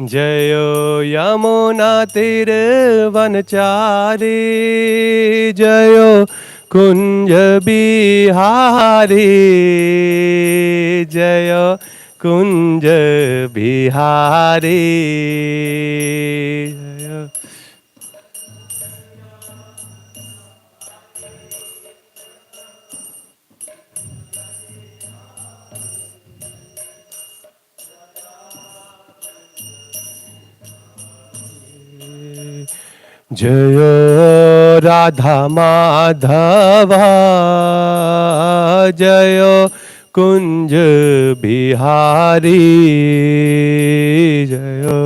जयो यमुना तीरवनचारी जयो कुंज बिहारी जयो कुंज बिहारी जयो जयो राधा माधवा जयो कुंज बिहारी जयो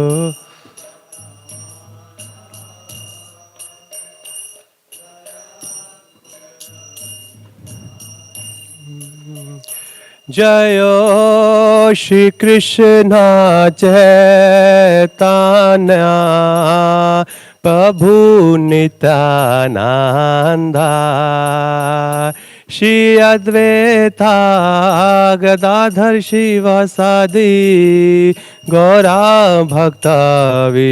जयो श्री कृष्ण चैतन्य प्रभु Nityananda Shri Advaita Gadadhar शिवासादि Gaura भक्तवृंदा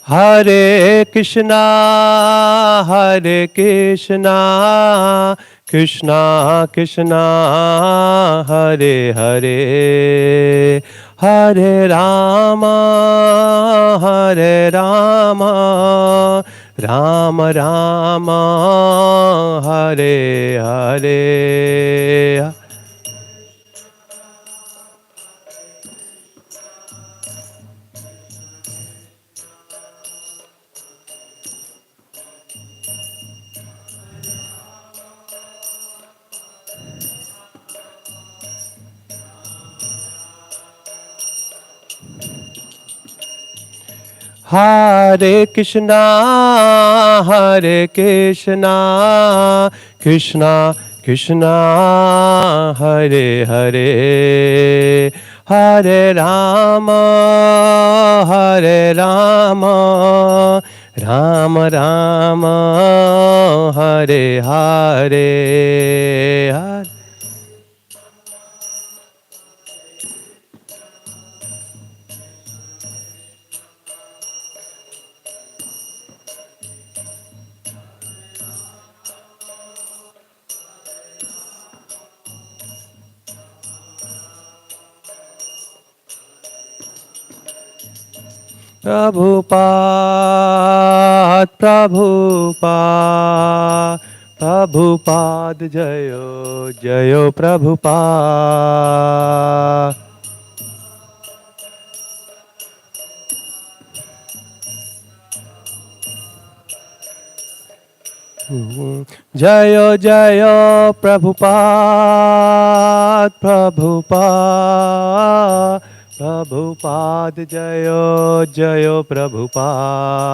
Hare Krishna, Hare Krishna, Krishna Krishna, Hare Hare, Hare Rama, Hare Rama, Rama Rama, Hare Hare. Hare Krishna, Hare Krishna, Krishna Krishna, Hare Hare, Hare Rama, Hare Rama, Rama Rama, Hare Hare. Prabhupada, Prabhupada, Prabhupada, Jayo, Jayo Prabhupada. Jayo, Jayo Prabhupada, Prabhupada. Prabhupada Jayo, Jayo Prabhupada.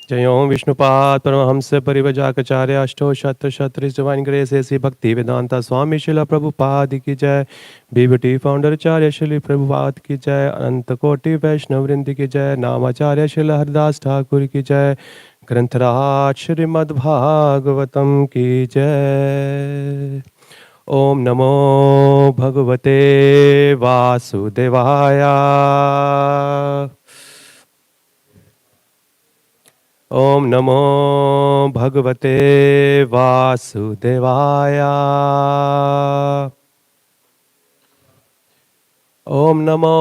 जय ओम विष्णुपाद परमहंस परिव्राजकाचार्य अष्टो शत्र क्षत्रिय divine grace ऐसी भक्ति वेदांता स्वामी शिला प्रभुपाद की जय। BBT founder आचार्य श्री प्रभुपाद की जय। अनंत कोटि वैष्णव वृंद की जय। नामाचार्य श्री हरदास ठाकुर की जय। ग्रंथराज श्रीमद् भागवतम की जय। ओम नमो भगवते वासुदेवाय। ओम नमो भगवते वासुदेवाय। ओम नमो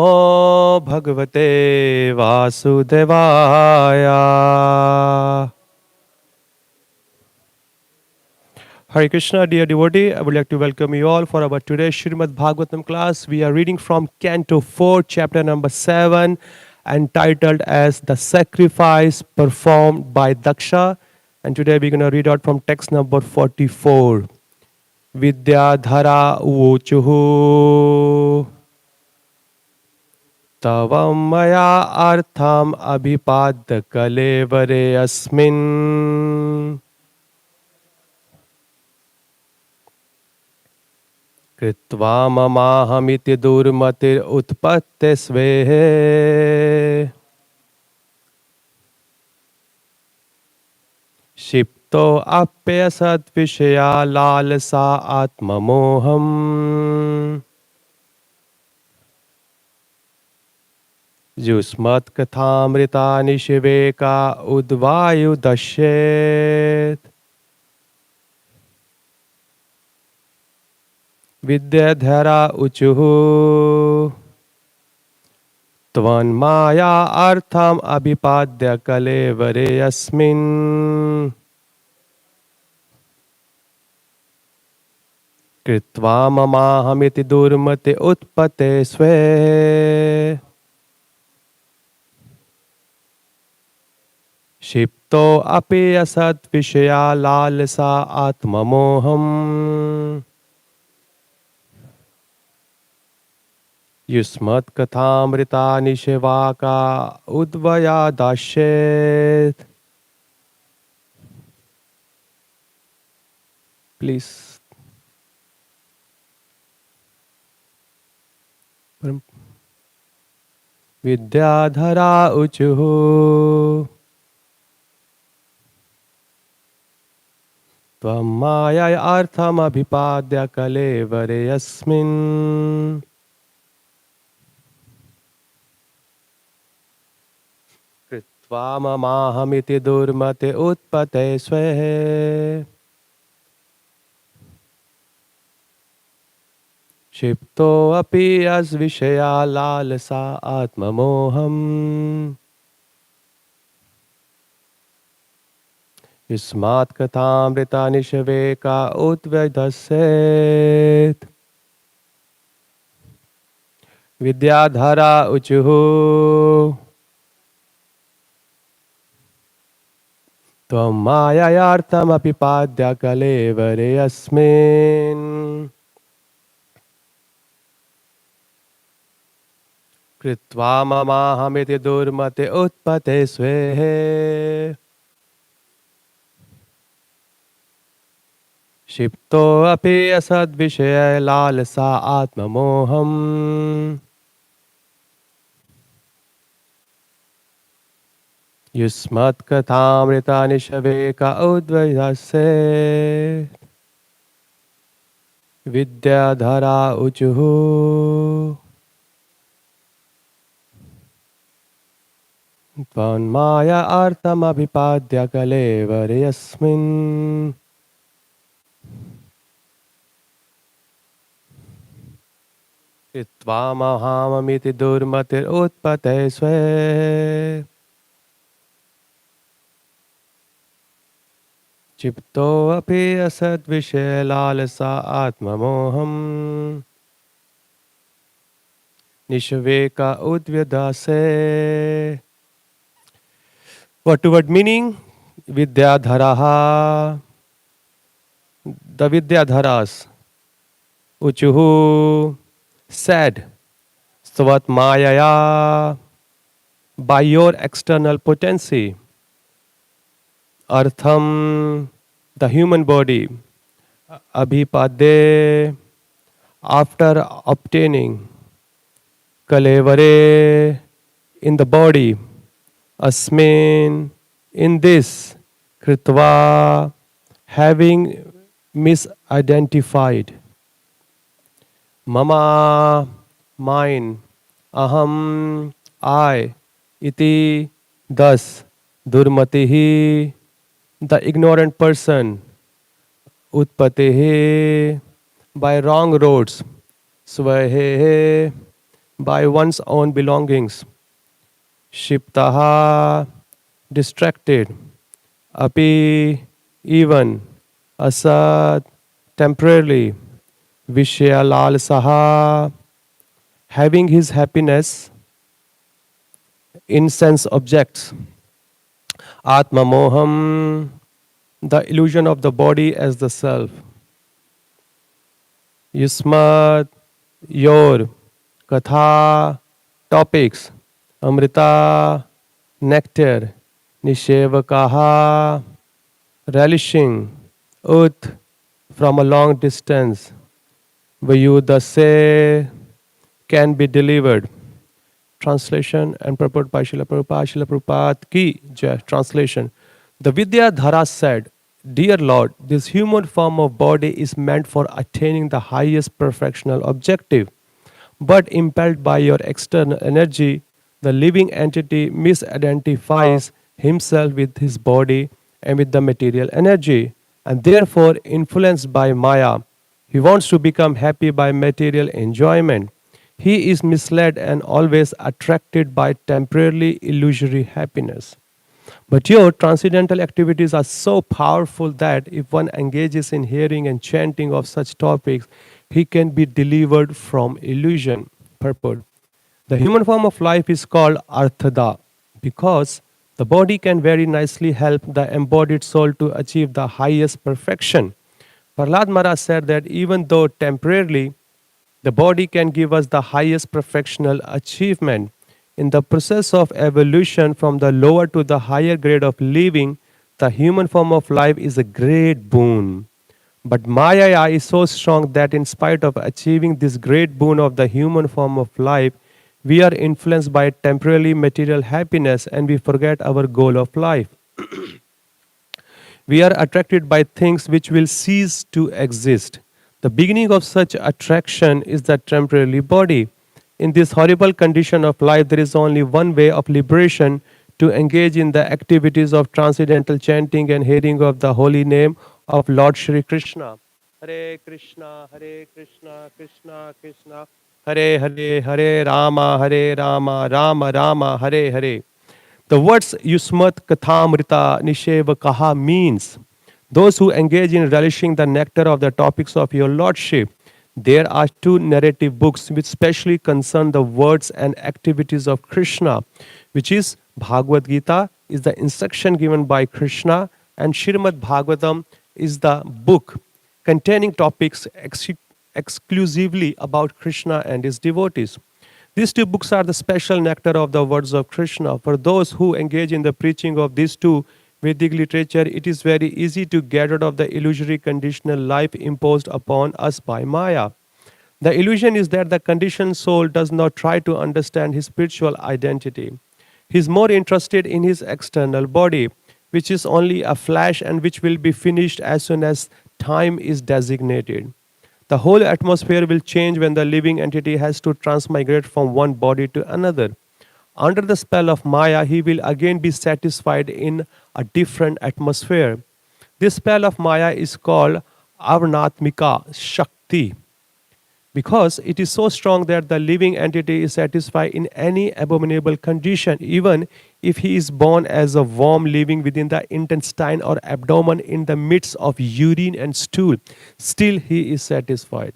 भगवते वासुदेवाय। Hare Krishna, dear devotee, I would like to welcome you all for our today's Srimad Bhāgavatam class. We are reading from Canto 4, chapter number 7, entitled as The Sacrifice Performed by Daksha. And today we're going to read out from text number 44. Vidyadhara ऊचुः तव मया अर्थम अभिपाद्य कलेवरे अस्मिन् कृत्वा ममाहमिति दुर्मतिर उत्पत्ति स्वेः क्षिप्तो अप्यसद्विषया लालसा आत्ममोहम् युष्मत्कथामृतानि शिवेका उद्वायुदश्येत् विद्याधरा ऊचुः त्वन्माया अर्थम अभिपाद्य कलेवरे अस्मिन् कृत्वा ममाहमिति दुर्मते उत्पत्ते स्वे क्षिप्तो अपि असद्विषया लालसा आत्ममोहम् युष्मत्कथामृतानि शिवाका उद्वया दास्येत् प्लीज विद्याधरा ऊचुः त्वं माया अर्थमभिपाद्य कलेवरे अस्मिन् कृत्वा ममाहमिति दुर्मते उत्पत्ते स्वेः क्षिप्तो अपि अस्विषया लालसा आत्ममोहम् युष्मात् कथामृतानि शिवेका उद्वदस्येत् विद्याधरा ऊचुः त्वं माययार्थमपि पाद्य कलेवरे अस्मिन् कृत्वा ममाहमिति दुर्मते उत्पत्ते स्वेः क्षिप्तो अपि असद्विषय लालसा आत्ममोहम् युष्मत्कथामृतानि शिवेका उद्वयस्येत् विद्याधरा ऊचुः त्वन्माया अर्थमभिपाद्य कलेवरे अस्मिन् कृत्वा महाममिति दुर्मतिरुत्पत्ते स्वे क्षिप्तो अपि असद्विषय लालसा आत्ममोहम् निष्वेका उद्व्यदासे. What word meaning? Vidyadharaha, the Vidyadharas. Uchuhu, said. Svat Mayaya, by your external potency. Artham, the human body. Abhipade, after obtaining. Kalevare, in the body. Asmin, in this. Kritva, having misidentified. Mama, mine. Aham, I. Iti, thus. Durmatihi, the ignorant person. Utpatihi, by wrong roads. Svahe, by one's own belongings. Shiptaha, distracted. Api, even. Asad, temporarily. Vishayalal saha, having his happiness in sense objects. Atma moham, the illusion of the body as the self. Yusmat, your Katha topics Amrita, nectar, Nishevakaha, relishing, Ut, from a long distance, Vayudase, can be delivered. Translation and purport by Srila Prabhupada. Srila Prabhupada ki jai. Translation. The Vidyadhara said, Dear Lord, this human form of body is meant for attaining the highest perfectional objective. But impelled by your external energy, the living entity misidentifies himself with his body and with the material energy, and therefore influenced by Maya. He wants to become happy by material enjoyment. He is misled and always attracted by temporarily illusory happiness. But your transcendental activities are so powerful that if one engages in hearing and chanting of such topics, he can be delivered from illusion. Purport. The human form of life is called Arthada because the body can very nicely help the embodied soul to achieve the highest perfection. Prahlad Maharaj said that even though temporarily the body can give us the highest perfectional achievement, in the process of evolution from the lower to the higher grade of living, the human form of life is a great boon. But Maya is so strong that in spite of achieving this great boon of the human form of life, we are influenced by temporarily material happiness and we forget our goal of life. We are attracted by things which will cease to exist. The beginning of such attraction is the temporary body. In this horrible condition of life, there is only one way of liberation: to engage in the activities of transcendental chanting and hearing of the holy name of Lord Shri Krishna. Hare Krishna, Hare Krishna, Krishna Krishna, Hare Hare, Hare Rama, Rama Rama, Hare Hare. The words Yusmat Kathamrita Nisheva Kaha means those who engage in relishing the nectar of the topics of your Lordship. There are two narrative books which specially concern the words and activities of Krishna, which is Bhagavad Gita is the instruction given by Krishna, and Srimad Bhāgavatam is the book containing topics exclusively about Krishna and his devotees. These two books are the special nectar of the words of Krishna. For those who engage in the preaching of these two Vedic literature, it is very easy to get rid of the illusory conditional life imposed upon us by Maya. The illusion is that the conditioned soul does not try to understand his spiritual identity. He is more interested in his external body, which is only a flash and which will be finished as soon as time is designated. The whole atmosphere will change when the living entity has to transmigrate from one body to another. Under the spell of Maya, he will again be satisfied in a different atmosphere. This spell of Maya is called Avarnatmika Shakti because it is so strong that the living entity is satisfied in any abominable condition, even if he is born as a worm living within the intestine or abdomen in the midst of urine and stool. Still, he is satisfied.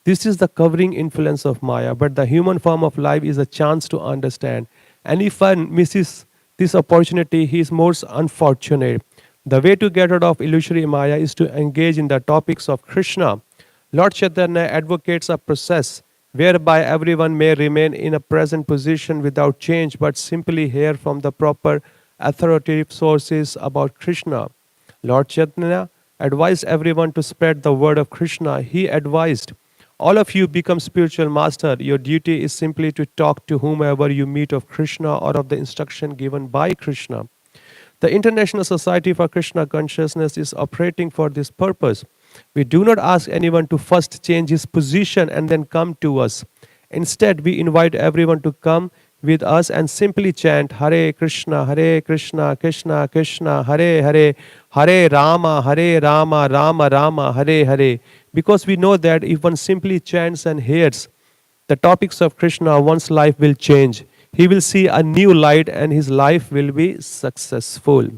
This is the covering influence of Maya, but the human form of life is a chance to understand. And if one misses this opportunity, he is most unfortunate. The way to get rid of illusory Maya is to engage in the topics of Krishna. Lord Chaitanya advocates a process whereby everyone may remain in a present position without change but simply hear from the proper authoritative sources about Krishna. Lord Chaitanya advised everyone to spread the word of Krishna. He advised, all of you become spiritual master. Your duty is simply to talk to whomever you meet of Krishna or of the instruction given by Krishna. The International Society for Krishna Consciousness is operating for this purpose. We do not ask anyone to first change his position and then come to us. Instead, we invite everyone to come with us and simply chant Hare Krishna, Krishna Krishna, Hare Hare, Hare Rama, Rama Rama, Hare Hare. Because we know that if one simply chants and hears the topics of Krishna, one's life will change. He will see a new light and his life will be successful.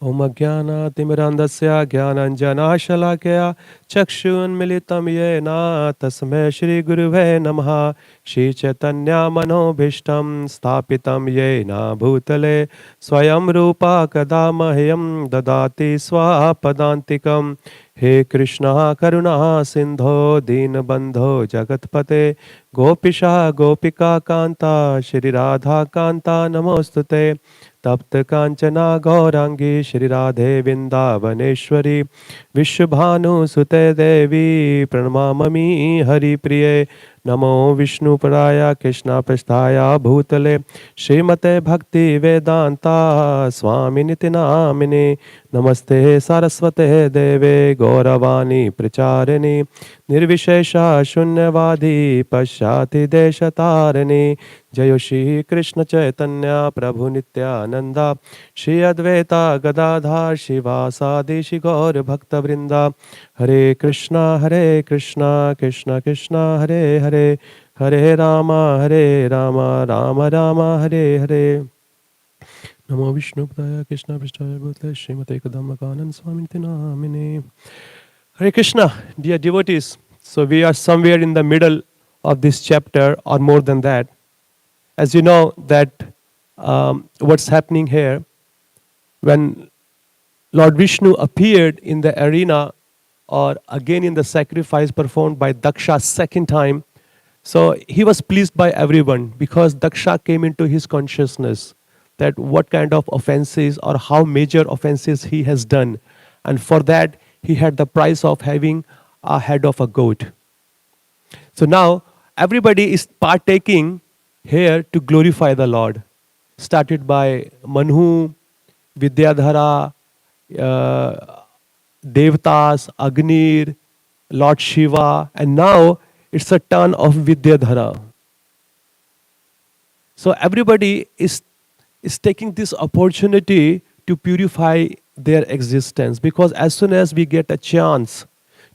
Om Jnana Timirandasya Jnananjana Shalakaya Chakshunmilitam Yena Tasmai Shri Guruve Namaha Shri Chaitanya Manobhishtam Stapitam Yena Bhutale Swayam Rupa Kadamahyam Dadati Swapadantikam He Krishna Karuna Sindho Deenabandho Jagatpate Gopisha Gopika Kanta Shri Radha Kanta Namostute Tapta Kanchana Gaurangi Shri Radhe Vrindavaneshwari Vishwabhanu Sute Devi Pranamami Hari Priye Namo Vishnu Paraya Krishna Prasthaya Bhutale Srimate Bhakti Vedanta Swami Nitinamine Namaste Saraswate Deve Gauravani Pracharini Nirvishesha Shunyavadi Pashyati Deshatarani Jayo Shri Krishna Chaitanya Prabhu Nityananda Shri Advaita Gadadhar Shivasadi Shri Gaur Bhakta Vrinda Hare Krishna Krishna Krishna Hare Hare Hare Rama Rama Rama Hare Hare Namo Vishnu Padaya Krishna Prasthaya Bhutale Srimate Kadamakanand Swami Namine. Hare Krishna, dear devotees. So we are somewhere in the middle of this chapter or more than that. As you know that what's happening here, when Lord Vishnu appeared in the arena or again in the sacrifice performed by Daksha second time, so he was pleased by everyone because Daksha came into his consciousness that what kind of offenses or how major offenses he has done. And for that, he had the price of having a head of a goat. So now, everybody is partaking here to glorify the Lord. Started by Manu, Vidyadhara, Devtas, Agnir, Lord Shiva, and now it's a turn of Vidyadhara. So everybody is taking this opportunity to purify their existence, because as soon as we get a chance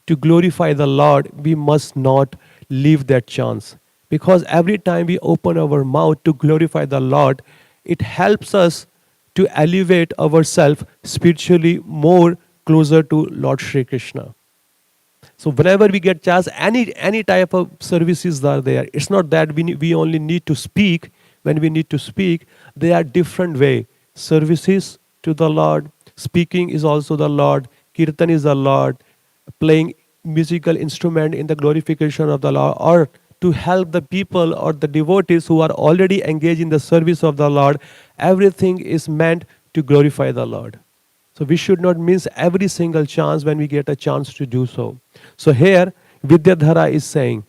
to glorify the Lord, we must not leave that chance. Because every time we open our mouth to glorify the Lord, it helps us to elevate ourselves spiritually more closer to Lord Shri Krishna. So whenever we get chance, any type of services are there. It's not that we only need to speak. When we need to speak, they are different way. Services to the Lord, speaking is also the Lord, kirtan is the Lord, playing musical instrument in the glorification of the Lord, or to help the people or the devotees who are already engaged in the service of the Lord. Everything is meant to glorify the Lord. So we should not miss every single chance when we get a chance to do so. So here, Vidyadhara is saying,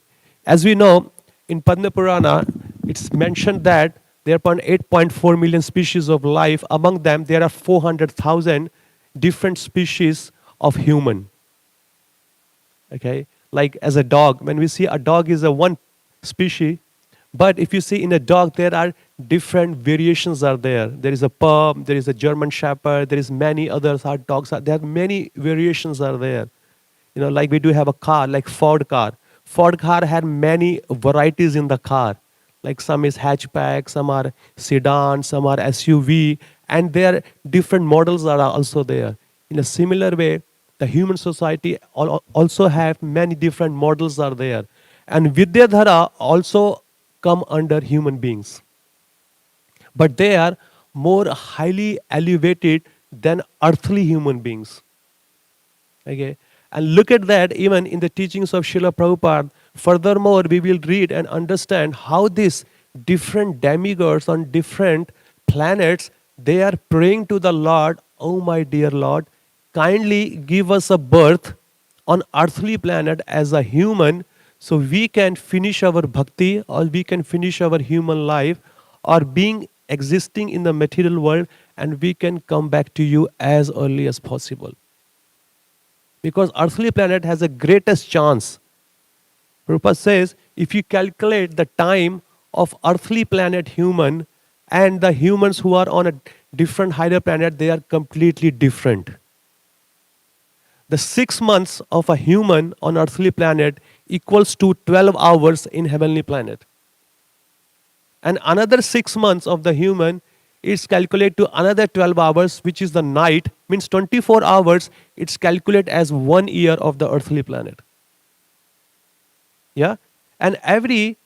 as we know, in Padma Purana, it's mentioned that there are 8.4 million species of life. Among them, there are 400,000 different species of human. Okay, like as a dog, when we see a dog is a one species, but if you see in a dog, there are different variations are there. There is a pug, there is a German Shepherd, there is many others are dogs. There are many variations are there. You know, like we do have a car, like Ford car. Ford car had many varieties in the car. Like some is hatchback, some are sedan, some are SUV, and their different models are also there. In a similar way, the human society also have many different models are there. And Vidyadhara also come under human beings. But they are more highly elevated than earthly human beings. Okay? And look at that even in the teachings of Srila Prabhupada. Furthermore, we will read and understand how these different demigods on different planets, they are praying to the Lord, oh my dear Lord, kindly give us a birth on earthly planet as a human so we can finish our bhakti or we can finish our human life or being existing in the material world, and we can come back to you as early as possible. Because earthly planet has the greatest chance. Prabhupada says, if you calculate the time of earthly planet human and the humans who are on a different higher planet, they are completely different. The 6 months of a human on earthly planet equals to 12 hours in heavenly planet. And another 6 months of the human is calculated to another 12 hours, which is the night, means 24 hours, it's calculated as 1 year of the earthly planet. Yeah? And every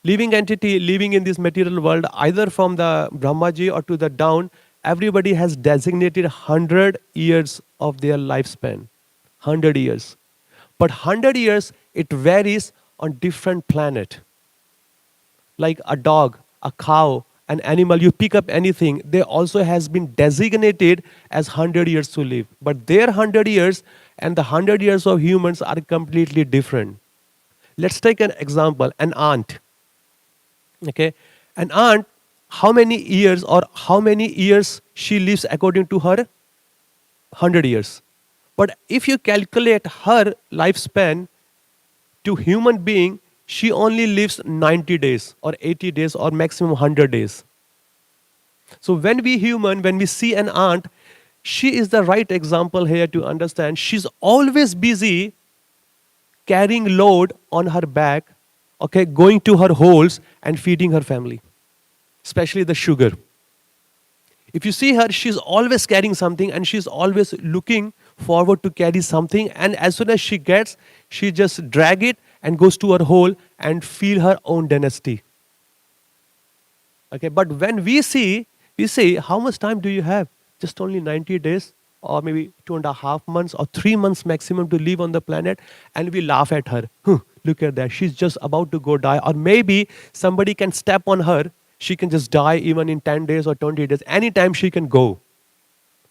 living entity living in this material world, either from the Brahmaji or to the down, everybody has designated 100 years of their lifespan. 100 years. But 100 years, it varies on different planet. Like a dog, a cow, an animal, you pick up anything, they also has been designated as 100 years to live. But their 100 years and the 100 years of humans are completely different. Let's take an example, an ant. Okay, an ant, how many years or how many years she lives according to her 100 years. But if you calculate her lifespan to human being, she only lives 90 days or 80 days or maximum 100 days. So when we human, when we see an ant, she is the right example here to understand. She's always busy carrying load on her back, okay, going to her holes and feeding her family, especially the sugar. If you see her, she's always carrying something and she's always looking forward to carry something. And as soon as she gets, she just drag it and goes to her hole and feed her own dynasty. Okay, but when we say, how much time do you have? Just only 90 days or maybe 2.5 months or 3 months maximum to live on the planet. And we laugh at her. Look at that. She's just about to go die. Or maybe somebody can step on her. She can just die even in 10 days or 20 days. Anytime she can go.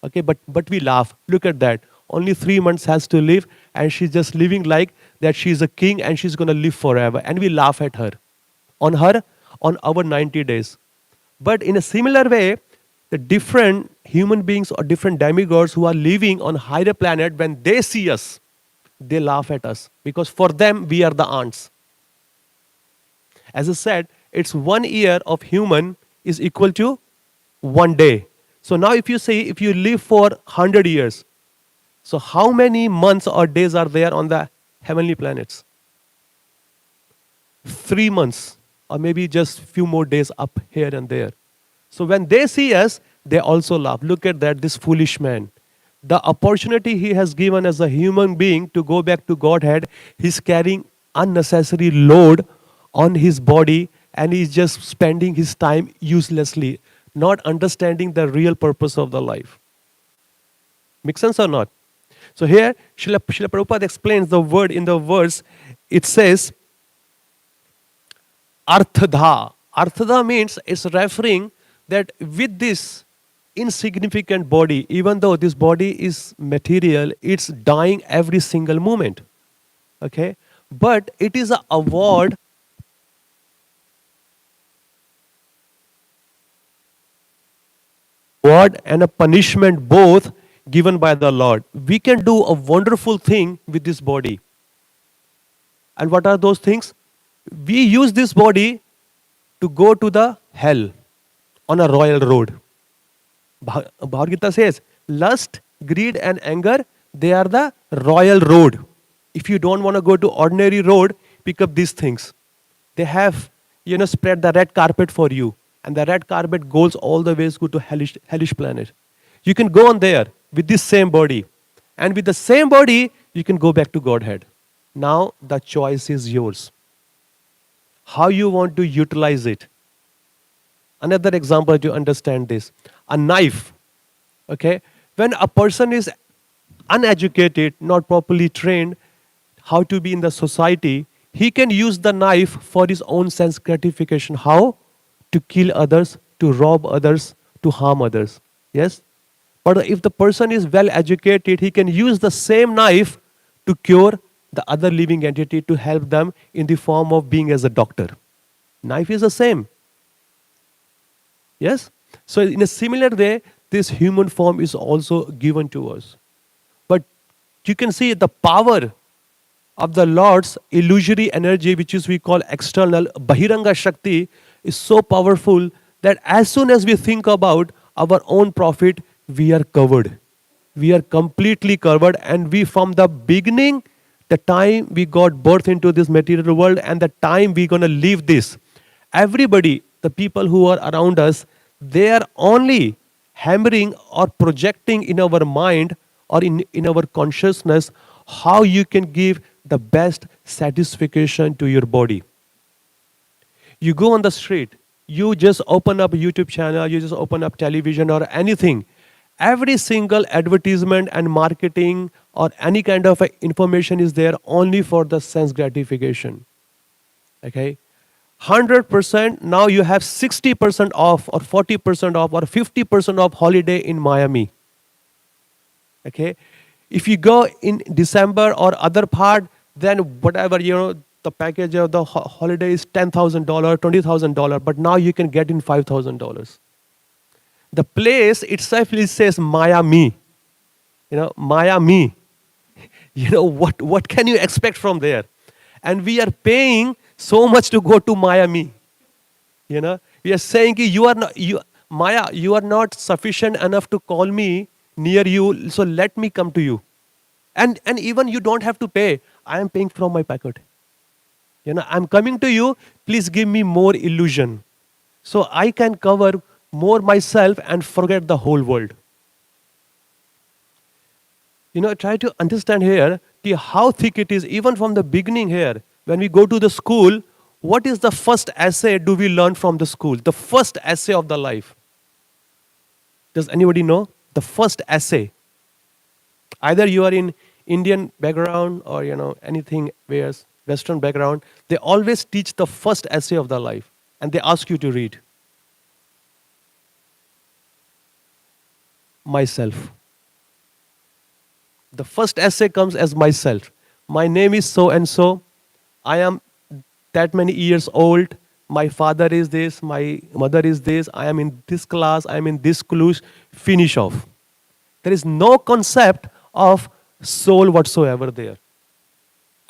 Okay, but we laugh. Look at that. Only 3 months has to live and she's just living like that she's a king and she's going to live forever. And we laugh at her, on our 90 days. But in a similar way, the different human beings or different demigods who are living on higher planet, when they see us, they laugh at us because for them, we are the ants. As I said, it's 1 year of human is equal to 1 day. So now if you say, if you live for 100 years, so how many months or days are there on the heavenly planets? 3 months or maybe just few more days up here and there. So when they see us, they also laugh. Look at that, this foolish man. The opportunity he has given as a human being to go back to Godhead, he's carrying unnecessary load on his body and he's just spending his time uselessly, not understanding the real purpose of the life. Make sense or not? So here, Srila Prabhupada explains the word in the verse. It says, Arthadha. Arthadha means it's referring that with this insignificant body, even though this body is material, it's dying every single moment. Okay? But it is an award and a punishment both given by the Lord. We can do a wonderful thing with this body. And what are those things? We use this body to go to the hell on a royal road. Bhagavad Gita says, lust, greed and anger, they are the royal road. If you don't want to go to ordinary road, pick up these things. They have, spread the red carpet for you. And the red carpet goes all the ways to hellish planet. You can go on there with this same body. And with the same body, you can go back to Godhead. Now the choice is yours. How you want to utilize it. Another example to understand this. A knife. Okay? When a person is uneducated, not properly trained, how to be in the society, he can use the knife for his own sense gratification. How? To kill others, to rob others, to harm others. Yes? But if the person is well educated, he can use the same knife to cure the other living entity, to help them in the form of being as a doctor. Knife is the same. Yes? So in a similar way, this human form is also given to us. But you can see the power of the Lord's illusory energy, which is we call external, Bahiranga Shakti, is so powerful that as soon as we think about our own profit, we are covered. We are completely covered, and we from the beginning, the time we got birth into this material world and the time we're going to leave this, everybody, the people who are around us, they are only hammering or projecting in our mind or in our consciousness how you can give the best satisfaction to your body. You go on the street, you just open up a YouTube channel, you just open up television or anything. Every single advertisement and marketing, or any kind of information is there only for the sense gratification. Okay, 100%. Now you have 60% off, or 40% off, or 50% off holiday in Miami. Okay, if you go in December or other part, then whatever, the package of the holiday is $10,000, $20,000, but now you can get in $5,000. The place itself says Miami. Miami. What can you expect from there? And we are paying so much to go to Miami. We are saying you are not, Maya, you are not sufficient enough to call me near you, so let me come to you. And even you don't have to pay. I am paying from my pocket. I'm coming to you. Please give me more illusion, so I can cover more myself and forget the whole world. Try to understand here how thick it is, even from the beginning here. When we go to the school, what is the first essay do we learn from the school? The first essay of the life. Does anybody know? The first essay. Either you are in Indian background or anything Western background, they always teach the first essay of the life and they ask you to read. Myself. The first essay comes as myself. My name is so and so. I am that many years old. My father is this. My mother is this. I am in this class. I am in this school. Finish off. There is no concept of soul whatsoever there.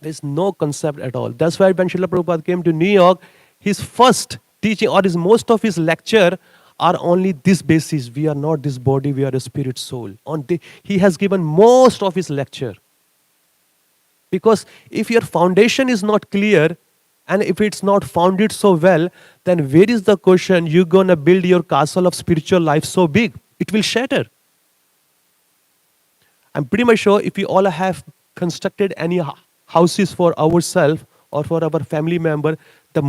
There is no concept at all. That's why when Srila Prabhupada came to New York, his first teaching or most of his lecture are only this basis. We are not this body, we are a spirit soul. He has given most of his lecture. Because if your foundation is not clear, and if it's not founded so well, then where is the question you're going to build your castle of spiritual life so big? It will shatter. I'm pretty much sure if we all have constructed any houses for ourselves or for our family member, the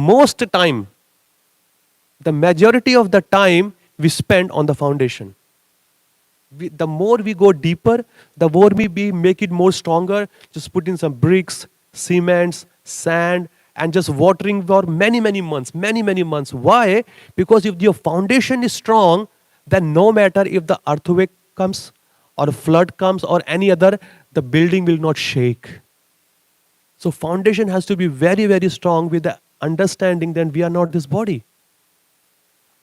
majority of the time we spend on the foundation. The more we go deeper, the more we make it more stronger. Just put in some bricks, cements, sand, and just watering for many, many months. Why? Because if your foundation is strong, then no matter if the earthquake comes or a flood comes or any other, the building will not shake. So foundation has to be very, very strong with the understanding that we are not this body.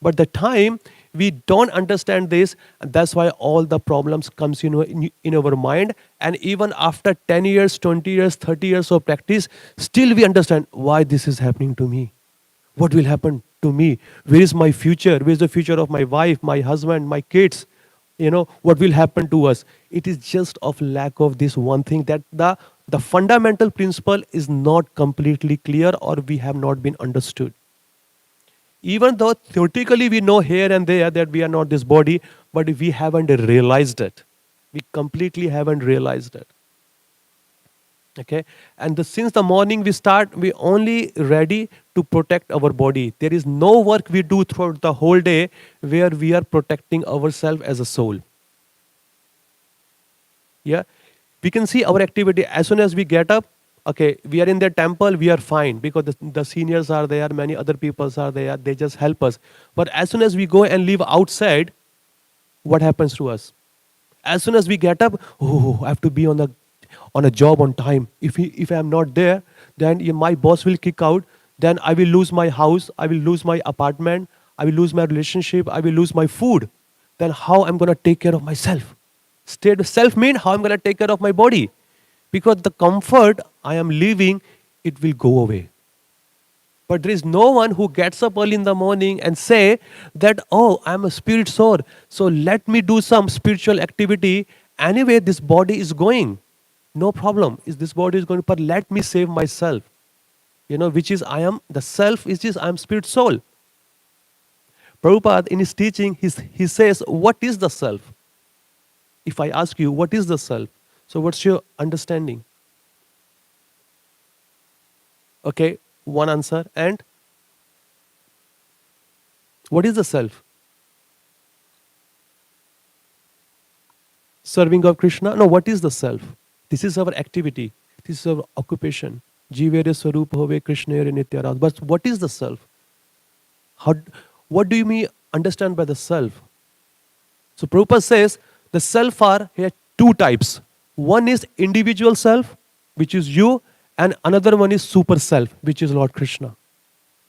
But the time we don't understand this, and that's why all the problems comes in our mind. And even after 10 years, 20 years, 30 years of practice, still we understand why this is happening to me. What will happen to me? Where is my future? Where is the future of my wife, my husband, my kids? What will happen to us? It is just of lack of this one thing, that the fundamental principle is not completely clear, or we have not been understood. Even though theoretically we know here and there that we are not this body, but we haven't realized it. We completely haven't realized it. Okay? And since the morning we start, we only ready to protect our body. There is no work we do throughout the whole day where we are protecting ourselves as a soul. Yeah? We can see our activity as soon as we get up. Okay, we are in the temple, we are fine because the seniors are there, many other people are there, they just help us. But as soon as we go and live outside, what happens to us? As soon as we get up, I have to be on a job on time. If I am not there, then my boss will kick out, then I will lose my house, I will lose my apartment, I will lose my relationship, I will lose my food. Then how I'm going to take care of myself? State of self means how I'm going to take care of my body. Because the comfort I am living, it will go away. But there is no one who gets up early in the morning and say that, I'm a spirit soul, so let me do some spiritual activity. Anyway, this body is going. No problem. This body is going, but let me save myself. Which is I am, the self is just I am spirit soul. Prabhupada in his teaching, he says, what is the self? If I ask you, what is the self? So what's your understanding? Okay, one answer. And what is the self? Serving of Krishna? No, what is the self? This is our activity. This is our occupation. Jivere Swarup Hove Krishnere Nityaras. But what is the self? How, what do you mean understand by the self? So Prabhupada says the self are here two types. One is individual self, which is you, and another one is super self, which is Lord Krishna.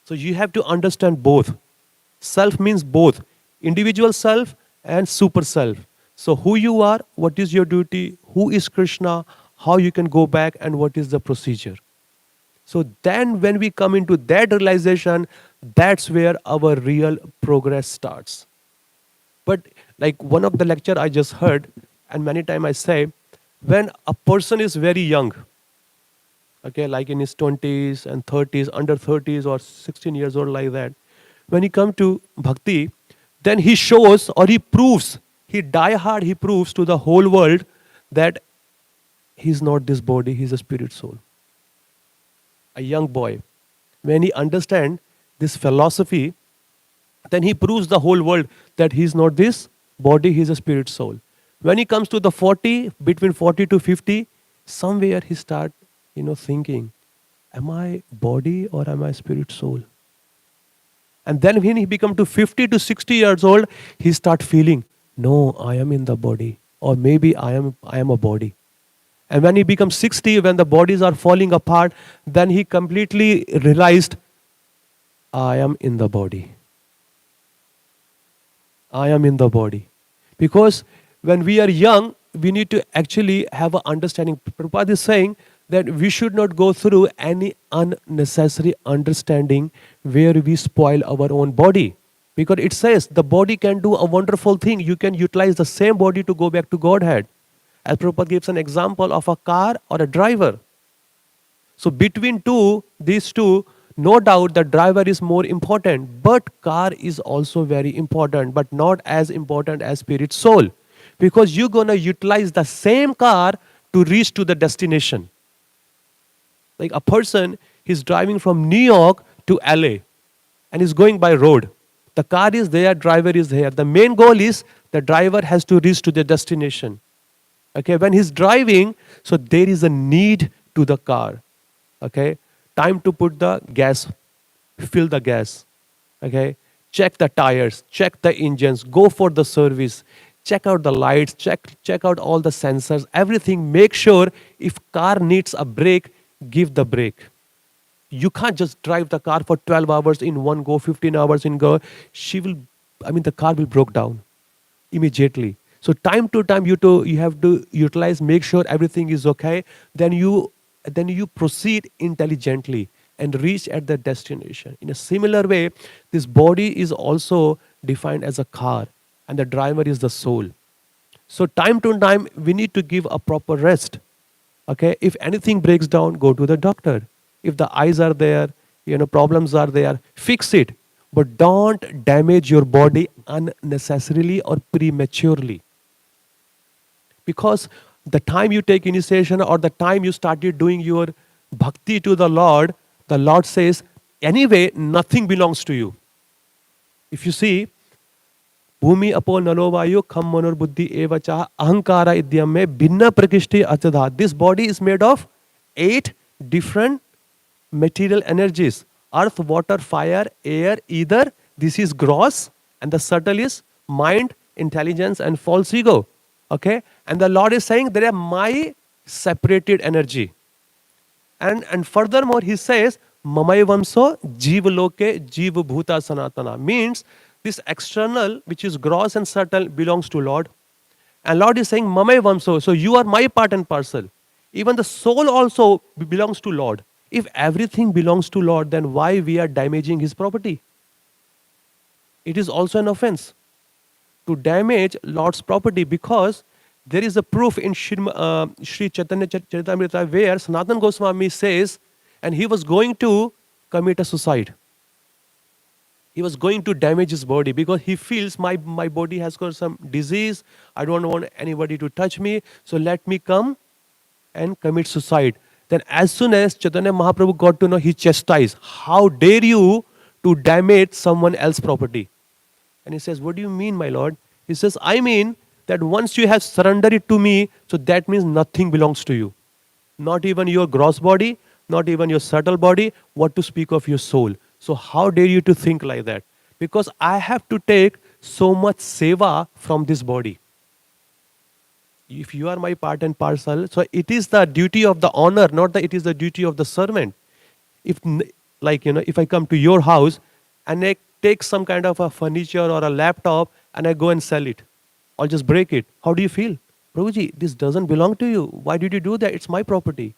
So you have to understand both. Self means both individual self and super self. So who you are, what is your duty, who is Krishna, how you can go back, and what is the procedure. So then when we come into that realization, that's where our real progress starts. But like one of the lecture I just heard, and many times I say, when a person is very young, okay, like in his 20s and 30s, under 30s or 16 years old like that, when he come to bhakti, then he shows or he proves, he die hard, he proves to the whole world that he's not this body, he's a spirit soul. A young boy, when he understands this philosophy, then he proves the whole world that he's not this body, he's a spirit soul. When he comes to the 40, between 40 to 50, somewhere he start, thinking, am I body or am I spirit soul? And then when he become to 50 to 60 years old, he start feeling, no, I am in the body, or maybe I am a body. And when he becomes 60, when the bodies are falling apart, then he completely realized, I am in the body. I am in the body. Because when we are young, we need to actually have an understanding. Prabhupada is saying that we should not go through any unnecessary understanding where we spoil our own body. Because it says the body can do a wonderful thing. You can utilize the same body to go back to Godhead. As Prabhupada gives an example of a car or a driver. So between these two, no doubt the driver is more important, but car is also very important, but not as important as spirit soul. Because you're going to utilize the same car to reach to the destination. Like a person, he's driving from New York to LA and he's going by road. The car is there, driver is here. The main goal is the driver has to reach to the destination. Okay, when he's driving, so there is a need to the car. Okay, time to put the gas, fill the gas. Okay, check the tires, check the engines, go for the service, check out the lights, check out all the sensors, everything. Make sure if car needs a brake, give the brake. You can't just drive the car for 12 hours in one go, 15 hours in go. The car will break down immediately. So time to time you have to utilize, make sure everything is okay. Then you proceed intelligently and reach at the destination. In a similar way, this body is also defined as a car and the driver is the soul. So time to time we need to give a proper rest. Okay, if anything breaks down, go to the doctor. If the eyes are there, problems are there, fix it. But don't damage your body unnecessarily or prematurely. Because the time you take initiation or the time you started doing your bhakti to the Lord says, anyway, nothing belongs to you. If you see, Bhumi apo nalovayu kham manor buddhi evacha ahankara idyam me bhinna prakishti achadha. This body is made of 8 different material energies. Earth, water, fire, air, ether. This is gross and the subtle is mind, intelligence and false ego. Okay, and the Lord is saying they are my separated energy. And furthermore, he says, Mamai Vamso Jiva Loke Jiva Bhuta Sanatana. Means this external, which is gross and subtle, belongs to Lord. And Lord is saying, Mamai Vamso, so you are my part and parcel. Even the soul also belongs to Lord. If everything belongs to Lord, then why we are damaging his property? It is also an offense to damage Lord's property, because there is a proof in Sri Chaitanya Charitamrita where Sanatana Goswami says, and he was going to commit a suicide. He was going to damage his body because he feels my body has got some disease. I don't want anybody to touch me. So let me come and commit suicide. Then as soon as Chaitanya Mahaprabhu got to know, he chastised, how dare you to damage someone else's property? And he says, what do you mean, my Lord? He says, I mean that once you have surrendered it to me, so that means nothing belongs to you. Not even your gross body, not even your subtle body, what to speak of your soul. So how dare you to think like that? Because I have to take so much seva from this body. If you are my part and parcel, so it is the duty of the honor, not that it is the duty of the servant. If like if I come to your house and I take some kind of a furniture or a laptop and I go and sell it, I'll just break it. How do you feel? Prabhuji, this doesn't belong to you. Why did you do that? It's my property.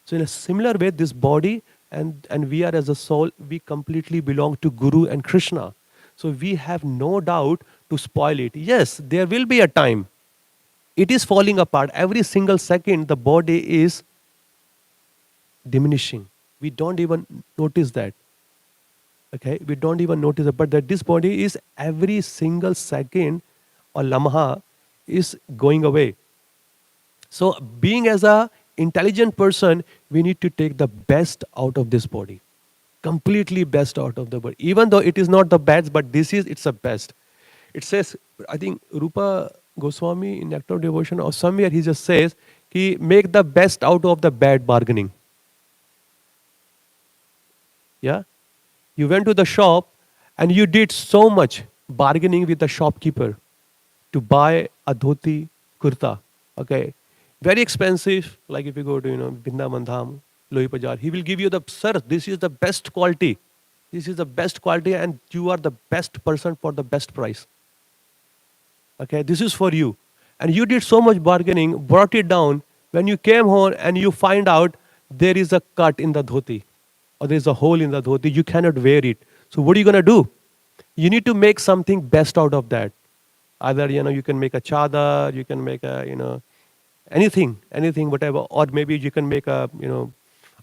So in a similar way, this body and we are as a soul, we completely belong to Guru and Krishna. So we have no doubt to spoil it. Yes, there will be a time. It is falling apart. Every single second, the body is diminishing. We don't even notice that. Okay, we don't even notice it. But that this body is every single second or lamha is going away. So being as a intelligent person, we need to take the best out of this body. Completely best out of the body. Even though it is not the best, but it's a best. It says, I think Rupa Goswami in Nectar of Devotion or somewhere he just says, he make the best out of the bad bargaining. Yeah? You went to the shop and you did so much bargaining with the shopkeeper to buy a dhoti kurta. Okay. Very expensive, like if you go to, Vrindavan Dham, Lohi Bazaar, he will give you sir, this is the best quality. This is the best quality and you are the best person for the best price. Okay, this is for you. And you did so much bargaining, brought it down. When you came home and you find out there is a cut in the dhoti or there is a hole in the dhoti, you cannot wear it. So what are you going to do? You need to make something best out of that. Either, you can make a chadar, you can make a, anything, whatever. Or maybe you can make a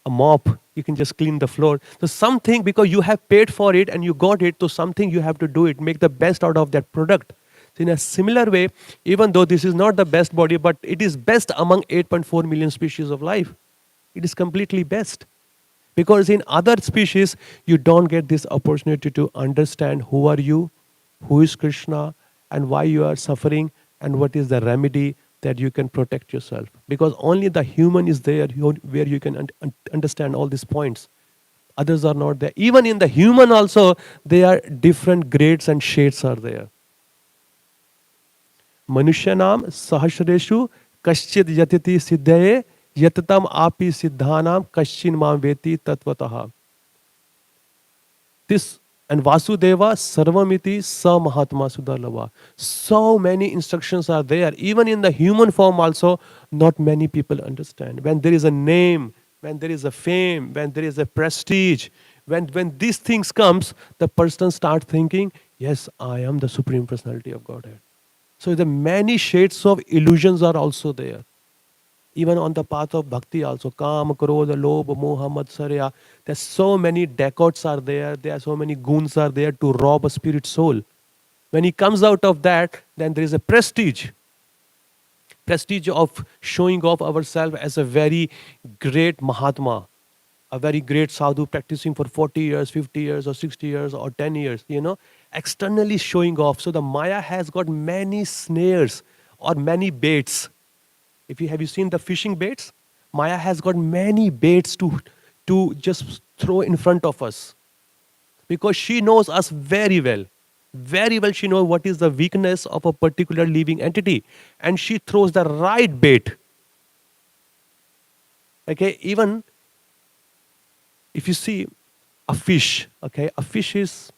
mop. You can just clean the floor. So something, because you have paid for it and you got it, so something you have to do it, make the best out of that product. So in a similar way, even though this is not the best body, but it is best among 8.4 million species of life. It is completely best. Because in other species, you don't get this opportunity to understand who are you, who is Krishna, and why you are suffering, and what is the remedy that you can protect yourself. Because only the human is there where you can understand all these points. Others are not there. Even in the human also, there are different grades and shades are there. Manushyanam sahasreshu kaschid yatiti siddhaye yatatam api siddhanam kaschin mam veti tatvataha. This and Vasudeva Sarvamiti Sa Mahatma Sudalava. So many instructions are there. Even in the human form also, not many people understand. When there is a name, when there is a fame, when there is a prestige, when these things comes, the person starts thinking, yes, I am the Supreme Personality of Godhead. So the many shades of illusions are also there. Even on the path of bhakti also, Kam, Krodha, Lobha, Moha, Matsarya, there's so many dacoits are there, there are so many goons are there to rob a spirit soul. When he comes out of that, then there is a prestige. Prestige of showing off ourselves as a very great Mahatma, a very great sadhu practicing for 40 years, 50 years, or 60 years, or 10 years, externally showing off. So the Maya has got many snares or many baits. Have you seen the fishing baits? Maya has got many baits to just throw in front of us. Because she knows us very well. Very well she knows what is the weakness of a particular living entity. And she throws the right bait. Okay, even if you see a fish, okay, a fish is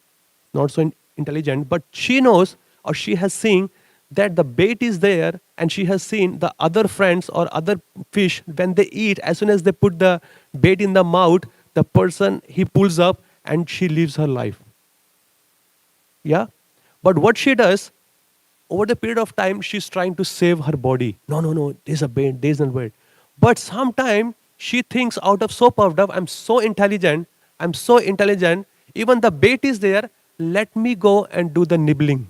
not so intelligent, but she knows or she has seen that the bait is there, and she has seen the other friends or other fish, when they eat, as soon as they put the bait in the mouth, the person, he pulls up and she lives her life. Yeah? But what she does, over the period of time, she's trying to save her body. No, there's a bait, there's a bait. But sometimes she thinks out of so puffed up, I'm so intelligent, even the bait is there, let me go and do the nibbling.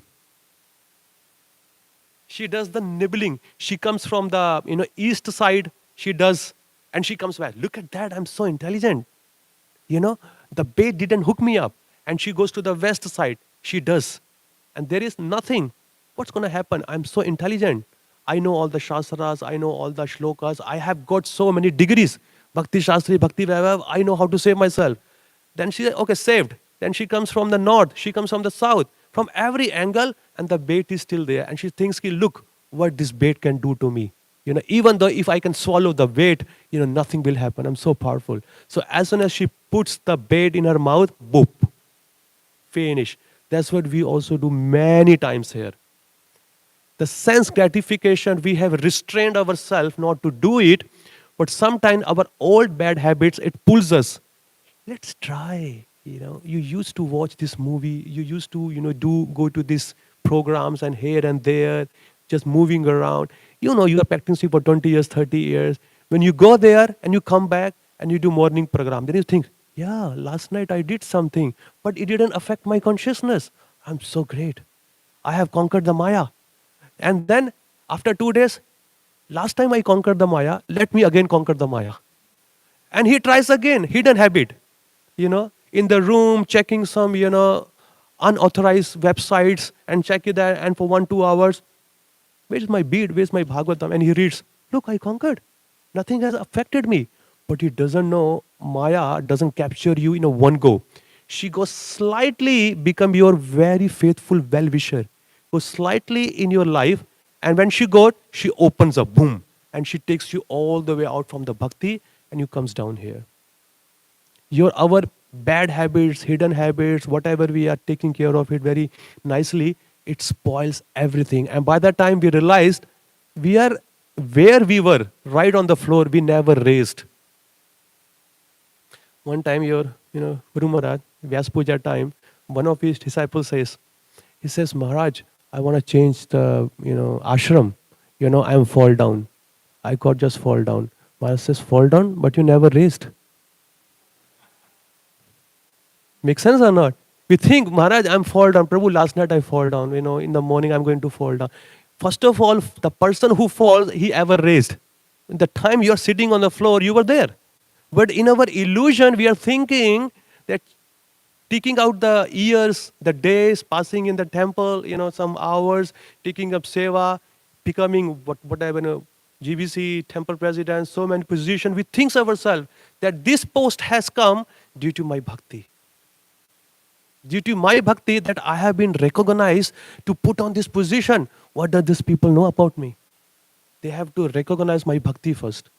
She does the nibbling. She comes from the east side. She does, and she comes back. Look at that! I'm so intelligent. The bait didn't hook me up. And she goes to the west side. She does, and there is nothing. What's going to happen? I'm so intelligent. I know all the shastras, I know all the shlokas, I have got so many degrees. Bhakti Shastri, Bhakti Vaibhav, I know how to save myself. Then she said, okay, saved. Then she comes from the north, she comes from the south, from every angle, and the bait is still there. And she thinks, look what this bait can do to me. Even though if I can swallow the bait, nothing will happen. I'm so powerful. So as soon as she puts the bait in her mouth, boop, finish. That's what we also do many times here. The sense gratification, we have restrained ourselves not to do it, but sometimes our old bad habits, it pulls us. Let's try. You used to watch this movie, you used to, go to these programs and here and there, just moving around. You are practicing for 20 years, 30 years. When you go there and you come back and you do morning program, then you think, yeah, last night I did something, but it didn't affect my consciousness. I'm so great. I have conquered the Maya. And then after 2 days, last time I conquered the Maya, let me again conquer the Maya. And he tries again, hidden habit, in the room, checking some, unauthorized websites and check it there. And for 1-2 hours, where's my bead? Where's my Bhagavatam? And he reads, look, I conquered. Nothing has affected me. But he doesn't know Maya doesn't capture you in a one go. She goes slightly become your very faithful well-wisher. Goes slightly in your life. And when she goes, she opens up, boom. And she takes you all the way out from the bhakti and you comes down here. Our bad habits, hidden habits, whatever we are taking care of it very nicely, it spoils everything. And by the time we realized we are where we were, right on the floor, we never raised. One time Guru Maharaj, Vyas Puja time, one of his disciples says, Maharaj, I want to change the, ashram. I am fall down. I got just fall down. Maharaj says, fall down, but you never raised. Make sense or not? We think, Maharaj, I'm fall down. Prabhu, last night I fall down. In the morning I'm going to fall down. First of all, the person who falls, he ever raised. The time you're sitting on the floor, you were there. But in our illusion, we are thinking that taking out the years, the days, passing in the temple, some hours, taking up seva, becoming whatever, GBC, temple president, so many positions, we think ourselves that this post has come due to my bhakti. Due to my bhakti that I have been recognized to put on this position. What do these people know about me? They have to recognize my bhakti first.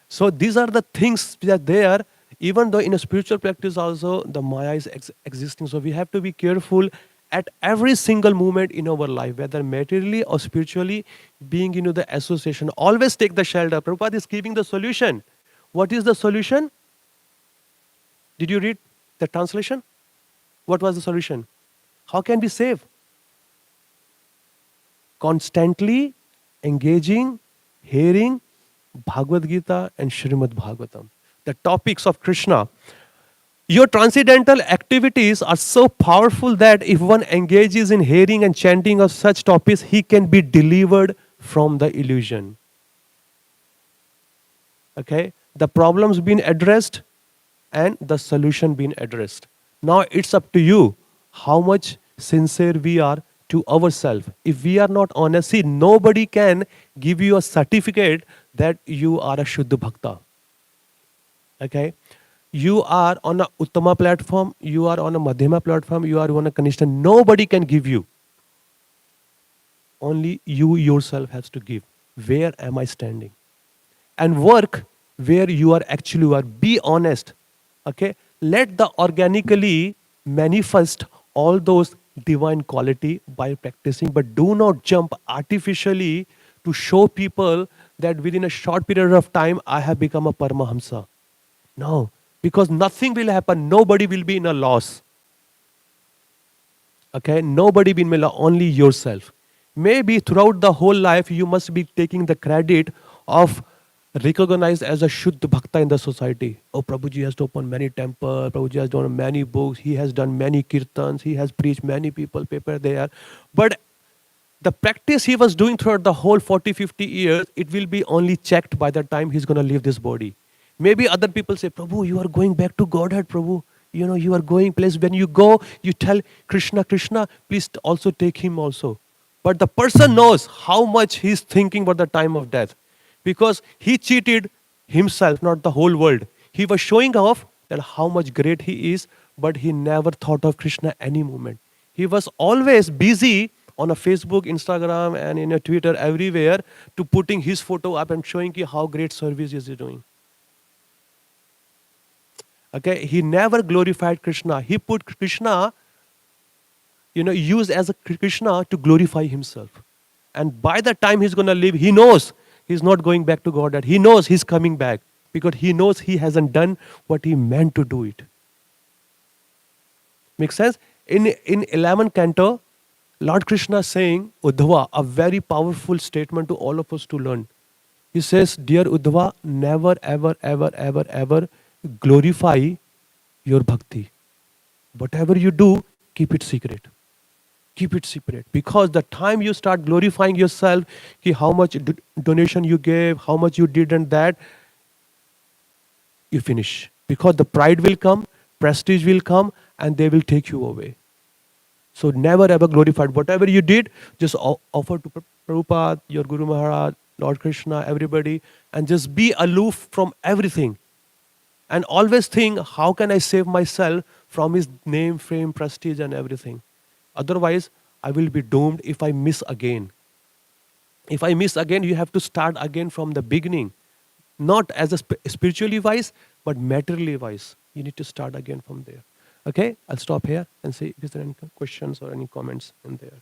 So these are the things that are there, even though in a spiritual practice also the Maya is existing. So we have to be careful at every single moment in our life, whether materially or spiritually, being the association. Always take the shelter. Prabhupada is giving the solution. What is the solution? Did you read the translation? What was the solution? How can we save? Constantly engaging, hearing Bhagavad Gita and Srimad Bhagavatam. The topics of Krishna. Your transcendental activities are so powerful that if one engages in hearing and chanting of such topics, he can be delivered from the illusion. Okay? The problem's been addressed and the solution been addressed. Now it's up to you how much sincere we are to ourselves. If we are not honest, see, nobody can give you a certificate that you are a Shuddha Bhakta. Okay? You are on a Uttama platform, you are on a Madhyama platform, you are on a Kanishta. Nobody can give you. Only you yourself has to give. Where am I standing? And work where you are actually are. Be honest. Okay? Let the organically manifest all those divine quality by practicing, but do not jump artificially to show people that within a short period of time I have become a Paramahamsa. No, because nothing will happen. Nobody will be in a loss. Okay, nobody will be in a loss, only yourself. Maybe throughout the whole life you must be taking the credit of recognized as a Shuddha Bhakta in the society. Oh, Prabhuji has opened many temples, Prabhuji has done many books, he has done many kirtans, he has preached many people, paper there. But the practice he was doing throughout the whole 40-50 years, it will be only checked by the time he's going to leave this body. Maybe other people say, Prabhu, you are going back to Godhead, Prabhu. You are going place. When you go, you tell Krishna, Krishna, please also take him also. But the person knows how much he's thinking about the time of death, because he cheated himself, not the whole world. He was showing off that how much great he is, but he never thought of Krishna any moment. He was always busy on a Facebook, Instagram, and in a Twitter, everywhere, to putting his photo up and showing you how great service is he doing. Okay, he never glorified Krishna. He put Krishna, used as a Krishna to glorify himself. And by the time he's going to leave, he knows he's not going back to Godhead. He knows he's coming back because he knows he hasn't done what he meant to do it. Makes sense? In 11th canto, Lord Krishna is saying, Uddhava, a very powerful statement to all of us to learn. He says, dear Uddhava, never, ever, ever, ever, ever glorify your bhakti. Whatever you do, keep it secret. Keep it secret. Because the time you start glorifying yourself, how much donation you gave, how much you did and that, you finish. Because the pride will come, prestige will come, and they will take you away. So never ever glorified. Whatever you did, just offer to Prabhupada, your Guru Maharaj, Lord Krishna, everybody, and just be aloof from everything. And always think, how can I save myself from his name, fame, prestige and everything? Otherwise, I will be doomed if I miss again. If I miss again, you have to start again from the beginning. Not as a spiritually wise, but materially wise. You need to start again from there. Okay, I'll stop here and see if there are any questions or any comments in there.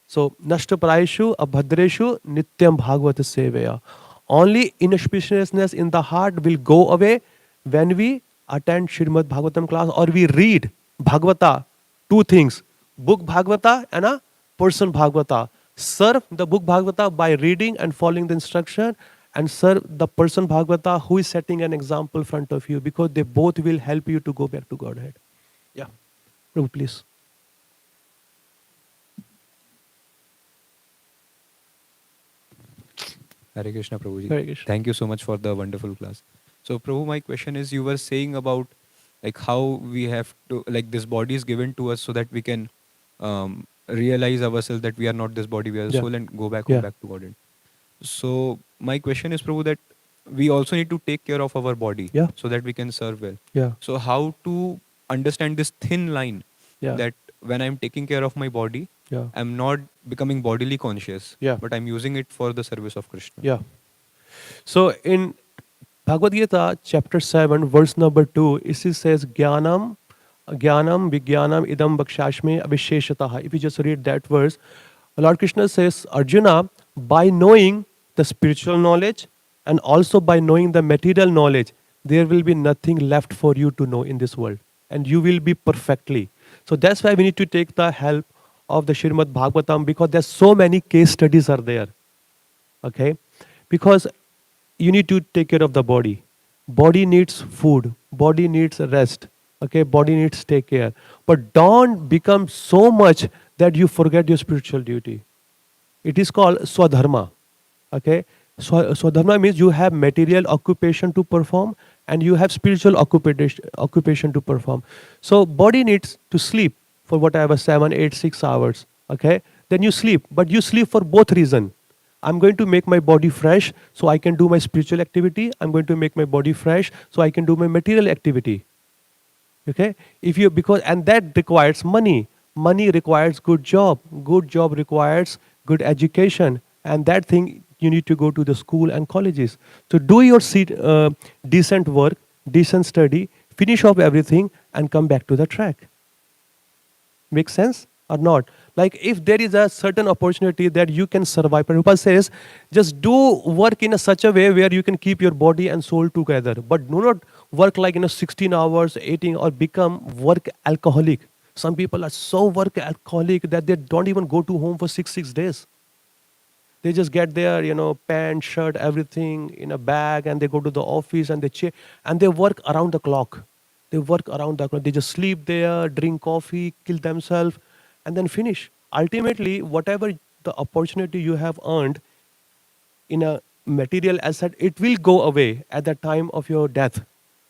So, Nashtaprayeshu abhadreshu nityam bhagavata sevaya. Only inauspiciousness in the heart will go away when we attend Srimad Bhagavatam class or we read Bhagavata. Two things, book Bhagavata and a person Bhagavata. Serve the book Bhagavata by reading and following the instruction, and serve the person Bhagavata who is setting an example in front of you, because they both will help you to go back to Godhead. Yeah. Prabhu, please. Hare Krishna, Prabhuji. Hare Krishna. Thank you so much for the wonderful class. So, Prabhu, my question is, you were saying about like how we have to, like this body is given to us so that we can realize ourselves that we are not this body, we are the soul, and go back home, back to Godhead. So, my question is, Prabhu, that we also need to take care of our body so that we can serve well. So, how to understand this thin line that when I'm taking care of my body, I'm not becoming bodily conscious, but I'm using it for the service of Krishna. So in Bhagavad Gita chapter 7 verse number 2, it says Jnanam Vijnanam Idam Bhakshashme Avisheshataha. If you just read that verse, Lord Krishna says, Arjuna, by knowing the spiritual knowledge and also by knowing the material knowledge, there will be nothing left for you to know in this world. And you will be perfectly. So that's why we need to take the help of the Srimad Bhagavatam, because there's so many case studies are there. Okay? Because you need to take care of the body. Body needs food. Body needs rest. Okay? Body needs take care. But don't become so much that you forget your spiritual duty. It is called swadharma. Okay? Swadharma means you have material occupation to perform and you have spiritual occupation to perform. So body needs to sleep for whatever 7, 8, 6 hours. Okay? Then you sleep. But you sleep for both reasons. I'm going to make my body fresh so I can do my spiritual activity. I'm going to make my body fresh so I can do my material activity. Okay? And that requires money. Money requires good job. Good job requires good education. And that thing, you need to go to the school and colleges. So do your decent work, decent study, finish off everything and come back to the track. Make sense or not? Like if there is a certain opportunity that you can survive, Prabhupada says, just do work in such a way where you can keep your body and soul together. But do not work like 16 hours, 18, or become work alcoholic. Some people are so work alcoholic that they don't even go to home for 6 days. They just get their, pant, shirt, everything in a bag, and they go to the office and they work around the clock. They work around the clock. They just sleep there, drink coffee, kill themselves, and then finish. Ultimately, whatever the opportunity you have earned in a material asset, it will go away at the time of your death.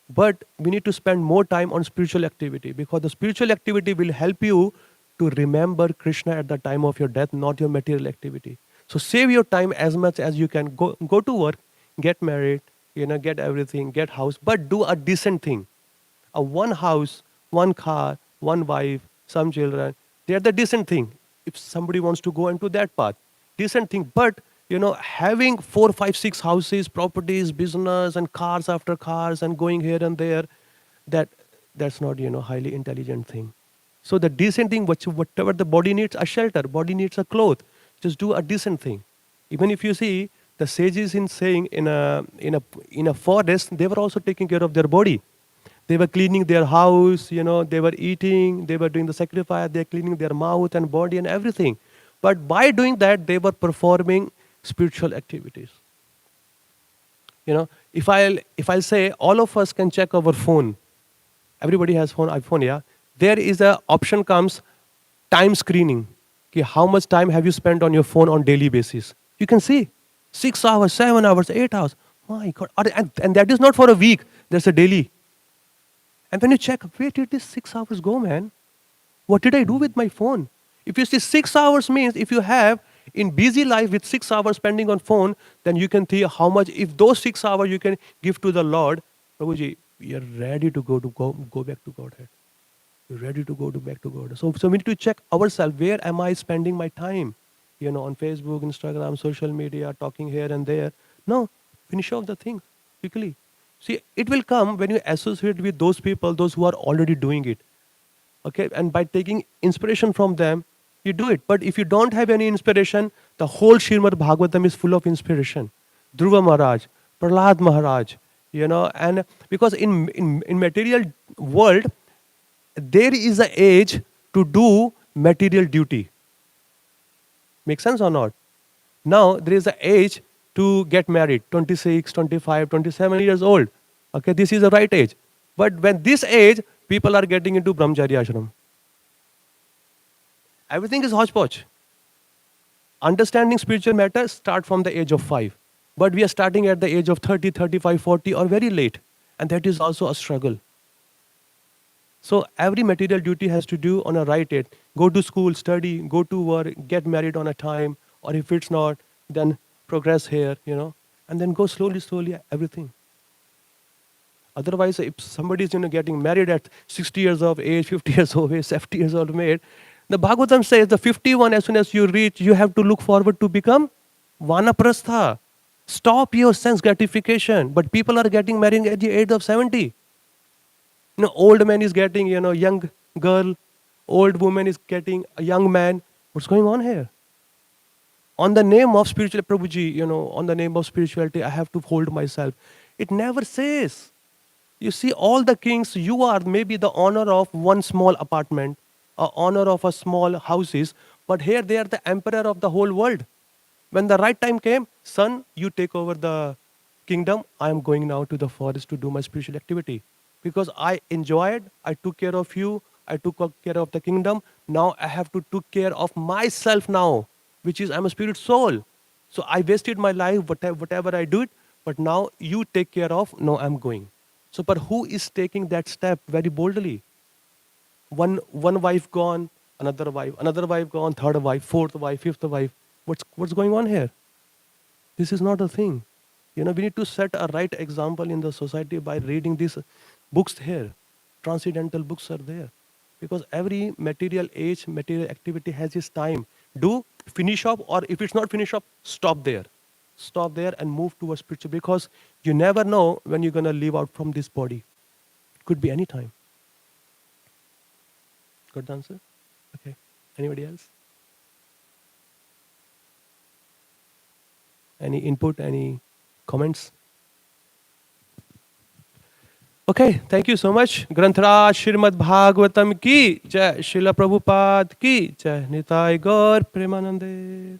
But we need to spend more time on spiritual activity, because the spiritual activity will help you to remember Krishna at the time of your death, not your material activity. So save your time as much as you can. Go to work, get married, get everything, get house, but do a decent thing. A one house, one car, one wife, some children, they are the decent thing. If somebody wants to go into that path, decent thing. But having four, five, six houses, properties, business, and cars after cars, and going here and there, that that's not highly intelligent thing. So the decent thing, whatever the body needs, a shelter, body needs a cloth. Just do a decent thing. Even if you see the sages in saying in a forest, they were also taking care of their body. They were cleaning their house, they were eating, they were doing the sacrifice, they're cleaning their mouth and body and everything. But by doing that, they were performing spiritual activities. If I'll say all of us can check our phone, everybody has iPhone, yeah. There is a option comes time screening. Okay, how much time have you spent on your phone on daily basis? You can see 6 hours, 7 hours, 8 hours. My God, and that is not for a week. There's a daily. And when you check, where did this 6 hours go, man? What did I do with my phone? If you see 6 hours means if you have in busy life with 6 hours spending on phone, then you can see how much, if those 6 hours you can give to the Lord, Prabhuji, you're ready to go back to Godhead. You're ready to go back to God. So we need to check ourselves, where am I spending my time? On Facebook, Instagram, social media, talking here and there. No, finish off the thing quickly. See, it will come when you associate with those people, those who are already doing it. Okay, and by taking inspiration from them, you do it. But if you don't have any inspiration, the whole Srimad Bhāgavatam is full of inspiration. Dhruva Maharaj, Prahlad Maharaj, and because in material world, there is an age to do material duty. Make sense or not? Now, there is an age to get married, 26, 25, 27 years old. Okay, this is the right age. But when this age, people are getting into brahmacharya ashram. Everything is hodgepodge. Understanding spiritual matters start from the age of 5. But we are starting at the age of 30, 35, 40 or very late. And that is also a struggle. So every material duty has to do on a right age. Go to school, study, go to work, get married on a time. Or if it's not, then progress here, and then go slowly, everything. Otherwise, if somebody is getting married at 60 years of age, 50 years of age, 70 years old maid, the Bhagavatam says the 51, as soon as you reach, you have to look forward to become vanaprastha. Stop your sense gratification. But people are getting married at the age of 70. Old man is getting, young girl, old woman is getting a young man. What's going on here? On the name of spirituality, Prabhuji, on the name of spirituality, I have to hold myself. It never says. You see, all the kings, you are maybe the owner of one small apartment, or owner of a small houses, but here they are the emperor of the whole world. When the right time came, son, you take over the kingdom. I am going now to the forest to do my spiritual activity. Because I enjoyed, I took care of you, I took care of the kingdom. Now I have to take care of myself now, which is I'm a spirit soul. So I wasted my life, whatever I do, but now you take care of, now I'm going. So, but who is taking that step very boldly? One wife gone, another wife gone, third wife, fourth wife, fifth wife. What's going on here? This is not a thing. We need to set a right example in the society by reading these books here. Transcendental books are there. Because every material age, material activity has its time. Do finish up, or if it's not finish up, stop there. Stop there and move towards spiritual, because you never know when you're going to leave out from this body. It could be any time. Got the answer? Okay. Anybody else? Any input, any comments? Okay, thank you so much. Granthra Srimad Bhāgavatam ki jai, Srila Prabhupada ki jai, Nitai Gaur Premanande.